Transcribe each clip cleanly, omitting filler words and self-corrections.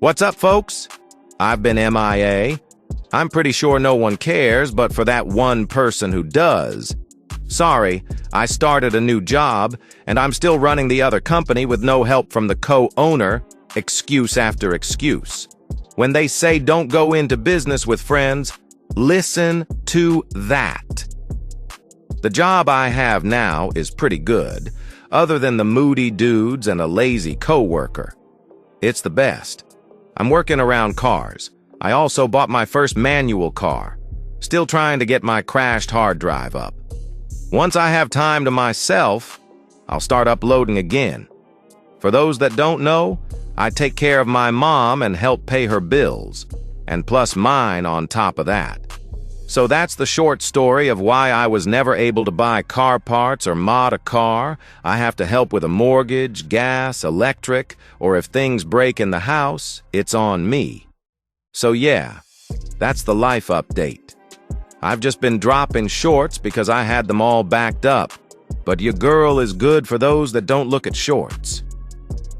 What's up, folks? I've been MIA. I'm pretty sure no one cares, but for that one person who does. Sorry, I started a new job, and I'm still running the other company with no help from the co-owner, excuse after excuse. When they say don't go into business with friends, listen to that. The job I have now is pretty good, other than the moody dudes and a lazy coworker. It's the best. I'm working around cars. I also bought my first manual car. Still trying to get my crashed hard drive up. Once I have time to myself, I'll start uploading again. For those that don't know, I take care of my mom and help pay her bills, and plus mine on top of that. So that's the short story of why I was never able to buy car parts or mod a car. I have to help with a mortgage, gas, electric, or if things break in the house, it's on me. So yeah, that's the life update. I've just been dropping shorts because I had them all backed up. But your girl is good for those that don't look at shorts.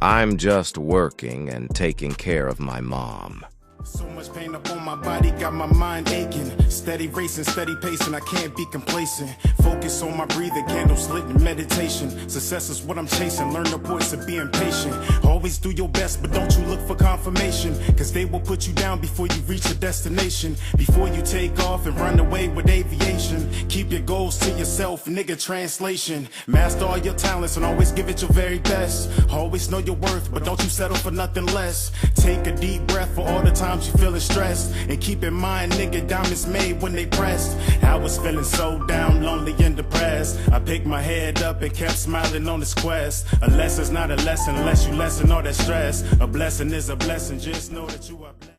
I'm just working and taking care of my mom. So much pain up on my body, got my mind aching. Steady racing, steady pacing, I can't be complacent. Focus on my breathing, candles lit in meditation. Success is what I'm chasing, learn the voice of being patient. Always do your best, but don't you look for confirmation. Cause they will put you down before you reach your destination. Before you take off and run away with aviation. Keep your goals to yourself, nigga, translation. Master all your talents and always give it your very best. Always know your worth, but don't you settle for nothing less. Take a deep breath for all the times you feeling stressed, and keep in mind, nigga, diamonds made when they pressed. I was feeling so down, lonely and depressed. I picked my head up and kept smiling on this quest. A lesson's not a lesson unless you lessen all that stress. A blessing is a blessing, just know that you are blessed.